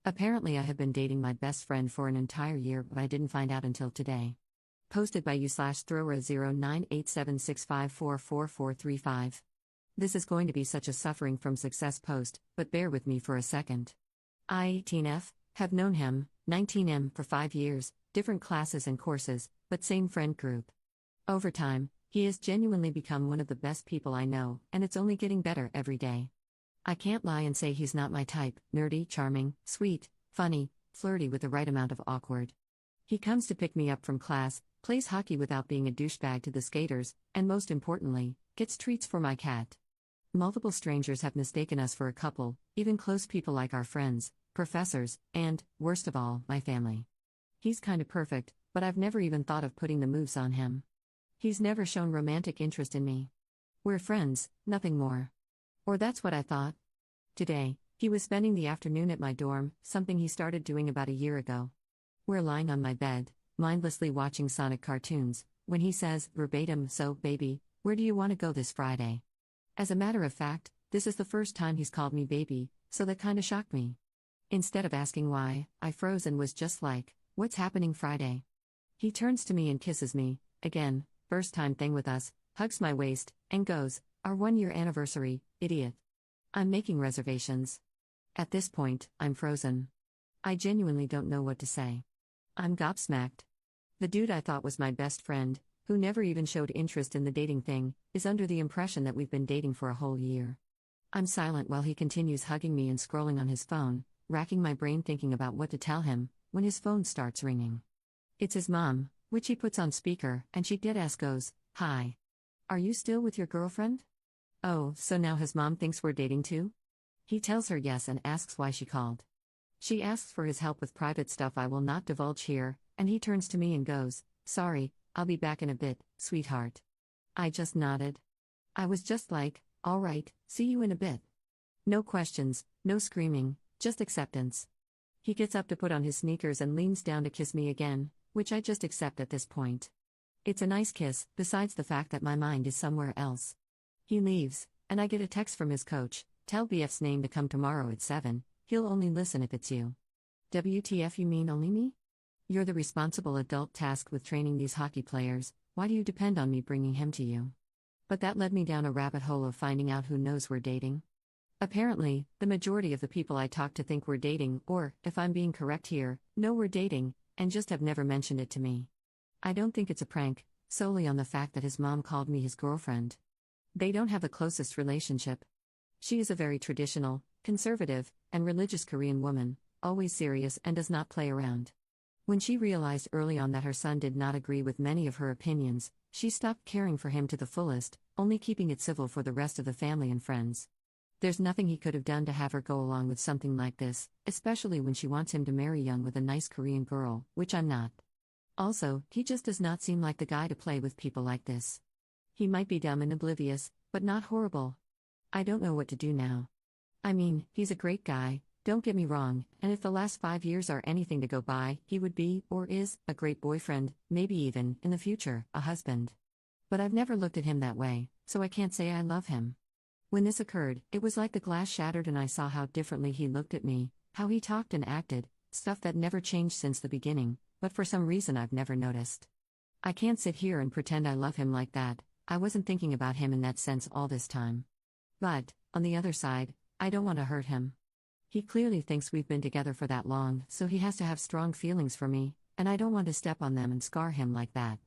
Apparently, I have been dating my best friend for an entire year, but I didn't find out until today. Posted by u/Throra098765444435. This is going to be such a suffering from success post, but bear with me for a second. I, 18F, have known him, 19M, for 5 years, different classes and courses, but same friend group. Over time, he has genuinely become one of the best people I know, and it's only getting better every day. I can't lie and say he's not my type: nerdy, charming, sweet, funny, flirty with the right amount of awkward. He comes to pick me up from class, plays hockey without being a douchebag to the skaters, and most importantly, gets treats for my cat. Multiple strangers have mistaken us for a couple, even close people like our friends, professors, and, worst of all, my family. He's kinda perfect, but I've never even thought of putting the moves on him. He's never shown romantic interest in me. We're friends, nothing more. Or that's what I thought. Today, he was spending the afternoon at my dorm, something he started doing about a year ago. We're lying on my bed, mindlessly watching Sonic cartoons, when he says, verbatim, "So, baby, where do you want to go this Friday?" As a matter of fact, this is the first time he's called me baby, so that kinda shocked me. Instead of asking why, I froze and was just like, "What's happening Friday?" He turns to me and kisses me, again, first time thing with us, hugs my waist, and goes, "Our 1-year anniversary, idiot." I'm making reservations. At this point, I'm frozen. I genuinely don't know what to say. I'm gobsmacked. The dude I thought was my best friend, who never even showed interest in the dating thing, is under the impression that we've been dating for a whole year. I'm silent while he continues hugging me and scrolling on his phone, racking my brain thinking about what to tell him, when his phone starts ringing. It's his mom, which he puts on speaker, and she deadass goes, "Hi. Are you still with your girlfriend?" Oh, so now his mom thinks we're dating too? He tells her yes and asks why she called. She asks for his help with private stuff I will not divulge here, and he turns to me and goes, "Sorry, I'll be back in a bit, sweetheart." I just nodded. I was just like, "Alright, see you in a bit." No questions, no screaming, just acceptance. He gets up to put on his sneakers and leans down to kiss me again, which I just accept at this point. It's a nice kiss, besides the fact that my mind is somewhere else. He leaves, and I get a text from his coach: "Tell BF's name to come tomorrow at 7, he'll only listen if it's you." WTF, you mean only me? You're the responsible adult tasked with training these hockey players, why do you depend on me bringing him to you? But that led me down a rabbit hole of finding out who knows we're dating. Apparently, the majority of the people I talk to think we're dating, or, if I'm being correct here, know we're dating, and just have never mentioned it to me. I don't think it's a prank, solely on the fact that his mom called me his girlfriend. They don't have the closest relationship. She is a very traditional, conservative, and religious Korean woman, always serious and does not play around. When she realized early on that her son did not agree with many of her opinions, she stopped caring for him to the fullest, only keeping it civil for the rest of the family and friends. There's nothing he could have done to have her go along with something like this, especially when she wants him to marry young with a nice Korean girl, which I'm not. Also, he just does not seem like the guy to play with people like this. He might be dumb and oblivious, but not horrible. I don't know what to do now. I mean, he's a great guy, don't get me wrong, and if the last 5 years are anything to go by, he would be, or is, a great boyfriend, maybe even, in the future, a husband. But I've never looked at him that way, so I can't say I love him. When this occurred, it was like the glass shattered and I saw how differently he looked at me, how he talked and acted, stuff that never changed since the beginning, but for some reason I've never noticed. I can't sit here and pretend I love him like that. I wasn't thinking about him in that sense all this time. But, on the other side, I don't want to hurt him. He clearly thinks we've been together for that long, so he has to have strong feelings for me, and I don't want to step on them and scar him like that.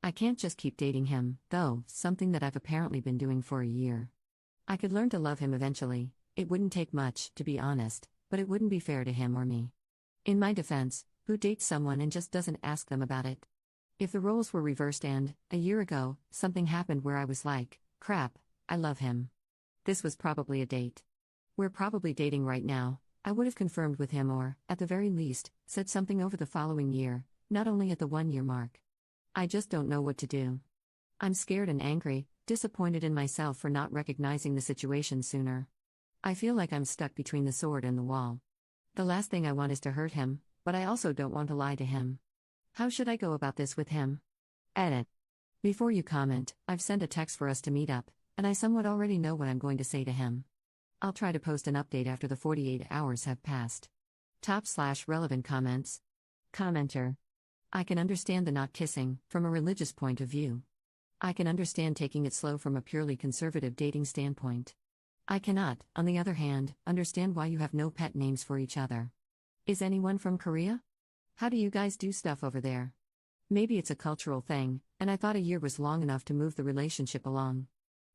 I can't just keep dating him, though, something that I've apparently been doing for a year. I could learn to love him eventually, it wouldn't take much, to be honest, but it wouldn't be fair to him or me. In my defense, who dates someone and just doesn't ask them about it? If the roles were reversed and, a year ago, something happened where I was like, crap, I love him. This was probably a date. We're probably dating right now, I would have confirmed with him or, at the very least, said something over the following year, not only at the 1-year mark. I just don't know what to do. I'm scared and angry, disappointed in myself for not recognizing the situation sooner. I feel like I'm stuck between the sword and the wall. The last thing I want is to hurt him, but I also don't want to lie to him. How should I go about this with him? Edit. Before you comment, I've sent a text for us to meet up, and I somewhat already know what I'm going to say to him. I'll try to post an update after the 48 hours have passed. Top/relevant comments. Commenter. I can understand the not kissing, from a religious point of view. I can understand taking it slow from a purely conservative dating standpoint. I cannot, on the other hand, understand why you have no pet names for each other. Is anyone from Korea? How do you guys do stuff over there? Maybe it's a cultural thing, and I thought a year was long enough to move the relationship along.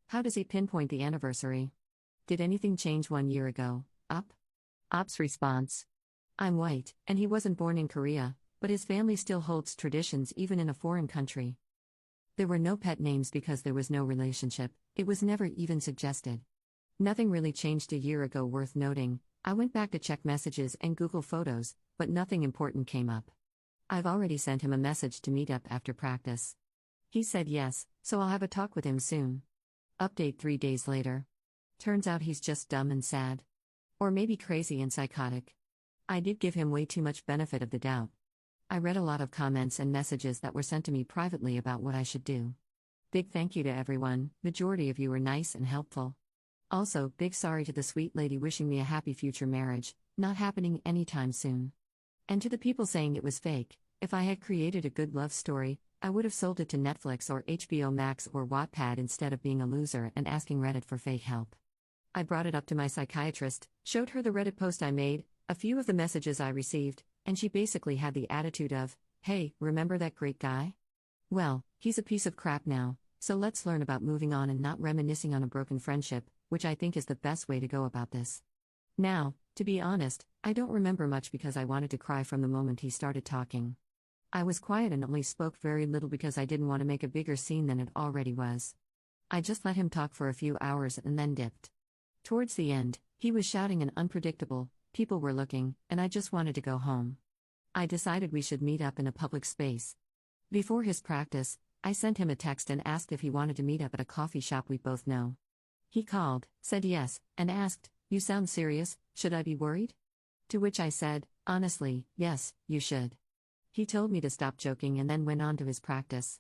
How does he pinpoint the anniversary? Did anything change 1 year ago? Up? Op's response. I'm white, and he wasn't born in Korea, but his family still holds traditions even in a foreign country. There were no pet names because there was no relationship, it was never even suggested. Nothing really changed a year ago worth noting. I went back to check messages and Google Photos, but nothing important came up. I've already sent him a message to meet up after practice. He said yes, so I'll have a talk with him soon. Update 3 days later. Turns out he's just dumb and sad. Or maybe crazy and psychotic. I did give him way too much benefit of the doubt. I read a lot of comments and messages that were sent to me privately about what I should do. Big thank you to everyone, majority of you were nice and helpful. Also, big sorry to the sweet lady wishing me a happy future marriage, not happening anytime soon. And to the people saying it was fake, if I had created a good love story, I would have sold it to Netflix or HBO Max or Wattpad instead of being a loser and asking Reddit for fake help. I brought it up to my psychiatrist, showed her the Reddit post I made, a few of the messages I received, and she basically had the attitude of, hey, remember that great guy? Well, he's a piece of crap now, so let's learn about moving on and not reminiscing on a broken friendship, which I think is the best way to go about this. Now, to be honest, I don't remember much because I wanted to cry from the moment he started talking. I was quiet and only spoke very little because I didn't want to make a bigger scene than it already was. I just let him talk for a few hours and then dipped. Towards the end, he was shouting and unpredictable, people were looking, and I just wanted to go home. I decided we should meet up in a public space. Before his practice, I sent him a text and asked if he wanted to meet up at a coffee shop we both know. He called, said yes, and asked, "You sound serious, should I be worried?" To which I said, honestly, yes, you should. He told me to stop joking and then went on to his practice.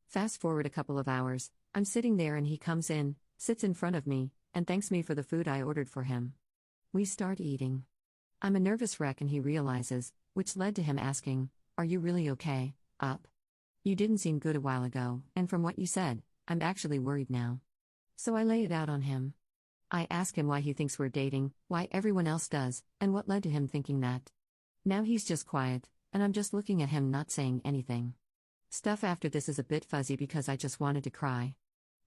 Fast forward a couple of hours, I'm sitting there and he comes in, sits in front of me, and thanks me for the food I ordered for him. We start eating. I'm a nervous wreck and he realizes, which led to him asking, "Are you really okay, Up? You didn't seem good a while ago, and from what you said, I'm actually worried now." So I lay it out on him. I ask him why he thinks we're dating, why everyone else does, and what led to him thinking that. Now he's just quiet, and I'm just looking at him not saying anything. Stuff after this is a bit fuzzy because I just wanted to cry.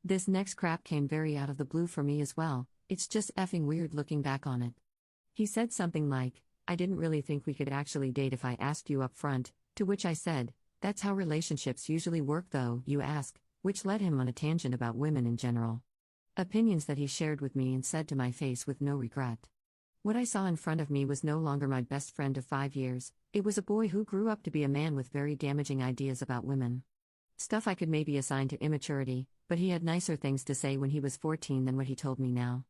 This next crap came very out of the blue for me as well, it's just effing weird looking back on it. He said something like, "I didn't really think we could actually date if I asked you up front," to which I said, "That's how relationships usually work though, you ask," which led him on a tangent about women in general. Opinions that he shared with me and said to my face with no regret. What I saw in front of me was no longer my best friend of 5 years, it was a boy who grew up to be a man with very damaging ideas about women. Stuff I could maybe assign to immaturity, but he had nicer things to say when he was 14 than what he told me now.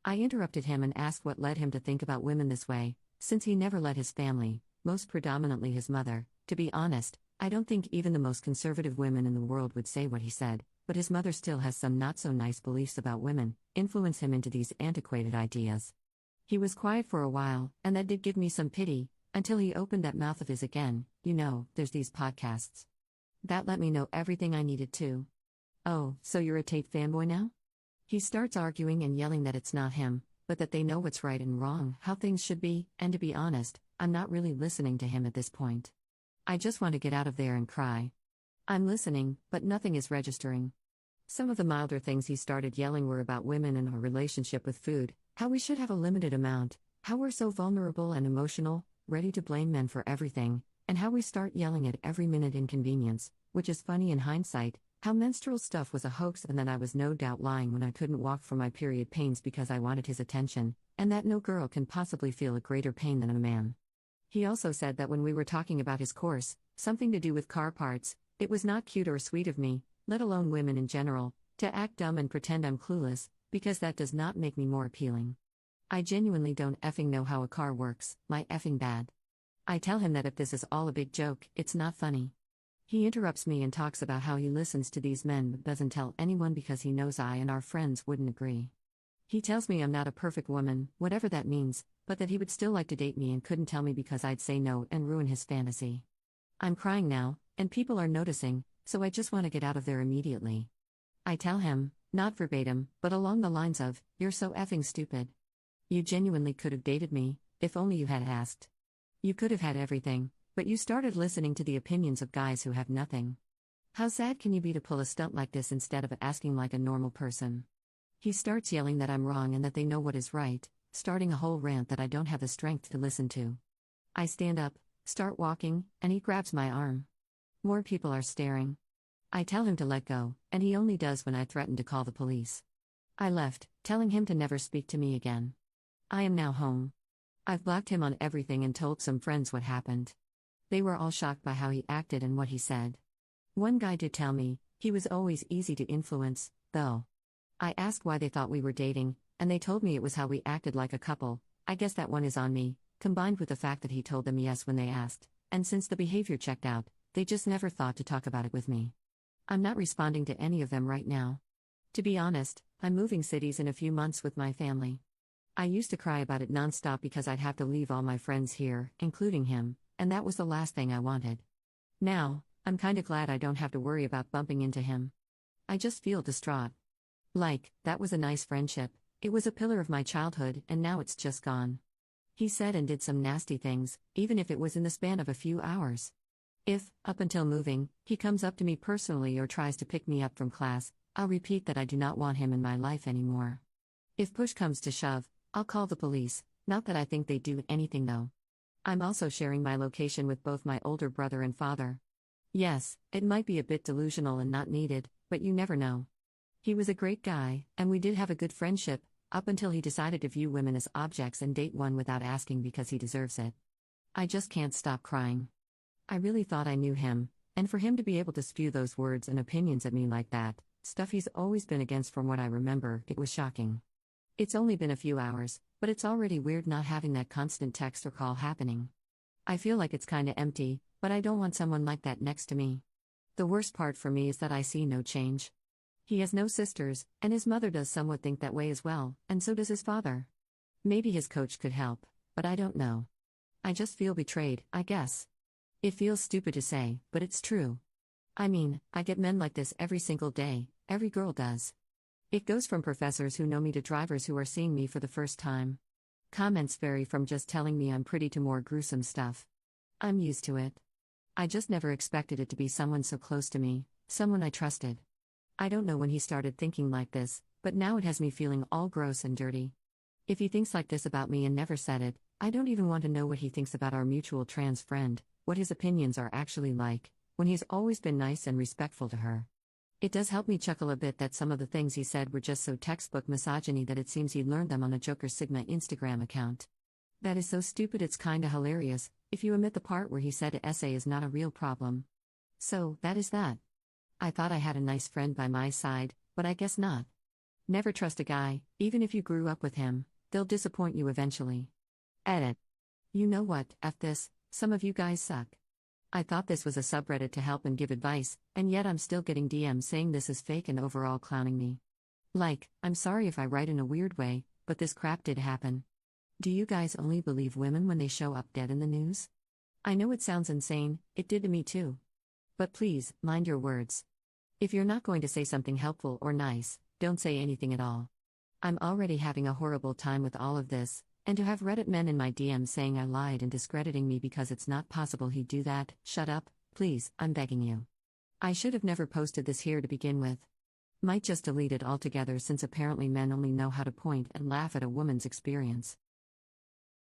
I interrupted him and asked what led him to think about women this way, since he never let his family, most predominantly his mother, to be honest, I don't think even the most conservative women in the world would say what he said, but his mother still has some not-so-nice beliefs about women, influence him into these antiquated ideas. He was quiet for a while, and that did give me some pity, until he opened that mouth of his again, there's these podcasts. That let me know everything I needed to. "Oh, so you're a Tate fanboy now?" He starts arguing and yelling that it's not him, but that they know what's right and wrong, how things should be, and to be honest, I'm not really listening to him at this point. I just want to get out of there and cry. I'm listening, but nothing is registering. Some of the milder things he started yelling were about women and our relationship with food, how we should have a limited amount, how we're so vulnerable and emotional, ready to blame men for everything, and how we start yelling at every minute inconvenience, which is funny in hindsight, how menstrual stuff was a hoax and that I was no doubt lying when I couldn't walk for my period pains because I wanted his attention, and that no girl can possibly feel a greater pain than a man. He also said that when we were talking about his course, something to do with car parts, it was not cute or sweet of me, let alone women in general, to act dumb and pretend I'm clueless, because that does not make me more appealing. I genuinely don't effing know how a car works, my effing bad. I tell him that if this is all a big joke, it's not funny. He interrupts me and talks about how he listens to these men but doesn't tell anyone because he knows I and our friends wouldn't agree. He tells me I'm not a perfect woman, whatever that means, but that he would still like to date me and couldn't tell me because I'd say no and ruin his fantasy. I'm crying now, and people are noticing, so I just want to get out of there immediately. I tell him, not verbatim, but along the lines of, "You're so effing stupid. You genuinely could have dated me, if only you had asked. You could have had everything, but you started listening to the opinions of guys who have nothing. How sad can you be to pull a stunt like this instead of asking like a normal person?" He starts yelling that I'm wrong and that they know what is right, starting a whole rant that I don't have the strength to listen to. I stand up, start walking, and he grabs my arm. More people are staring. I tell him to let go, and he only does when I threaten to call the police. I left, telling him to never speak to me again. I am now home. I've blocked him on everything and told some friends what happened. They were all shocked by how he acted and what he said. One guy did tell me, he was always easy to influence, though. I asked why they thought we were dating, and they told me it was how we acted like a couple. I guess that one is on me, combined with the fact that he told them yes when they asked, and since the behavior checked out, they just never thought to talk about it with me. I'm not responding to any of them right now. To be honest, I'm moving cities in a few months with my family. I used to cry about it nonstop because I'd have to leave all my friends here, including him, and that was the last thing I wanted. Now, I'm kinda glad I don't have to worry about bumping into him. I just feel distraught. Like, that was a nice friendship, it was a pillar of my childhood, and now it's just gone. He said and did some nasty things, even if it was in the span of a few hours. If, up until moving, he comes up to me personally or tries to pick me up from class, I'll repeat that I do not want him in my life anymore. If push comes to shove, I'll call the police, not that I think they'd do anything though. I'm also sharing my location with both my older brother and father. Yes, it might be a bit delusional and not needed, but you never know. He was a great guy, and we did have a good friendship, up until he decided to view women as objects and date one without asking because he deserves it. I just can't stop crying. I really thought I knew him, and for him to be able to spew those words and opinions at me like that, stuff he's always been against from what I remember, it was shocking. It's only been a few hours, but it's already weird not having that constant text or call happening. I feel like it's kinda empty, but I don't want someone like that next to me. The worst part for me is that I see no change. He has no sisters, and his mother does somewhat think that way as well, and so does his father. Maybe his coach could help, but I don't know. I just feel betrayed, I guess. It feels stupid to say, but it's true. I mean, I get men like this every single day, every girl does. It goes from professors who know me to drivers who are seeing me for the first time. Comments vary from just telling me I'm pretty to more gruesome stuff. I'm used to it. I just never expected it to be someone so close to me, someone I trusted. I don't know when he started thinking like this, but now it has me feeling all gross and dirty. If he thinks like this about me and never said it, I don't even want to know what he thinks about our mutual trans friend, what his opinions are actually like, when he's always been nice and respectful to her. It does help me chuckle a bit that some of the things he said were just so textbook misogyny that it seems he learned them on a Joker Sigma Instagram account. That is so stupid it's kinda hilarious, if you omit the part where he said essay is not a real problem. So, that is that. I thought I had a nice friend by my side, but I guess not. Never trust a guy, even if you grew up with him, they'll disappoint you eventually. Edit. You know what, F this, some of you guys suck. I thought this was a subreddit to help and give advice, and yet I'm still getting DMs saying this is fake and overall clowning me. Like, I'm sorry if I write in a weird way, but this crap did happen. Do you guys only believe women when they show up dead in the news? I know it sounds insane, it did to me too. But please, mind your words. If you're not going to say something helpful or nice, don't say anything at all. I'm already having a horrible time with all of this, and to have Reddit men in my DMs saying I lied and discrediting me because it's not possible he'd do that, shut up, please, I'm begging you. I should have never posted this here to begin with. Might just delete it altogether since apparently men only know how to point and laugh at a woman's experience.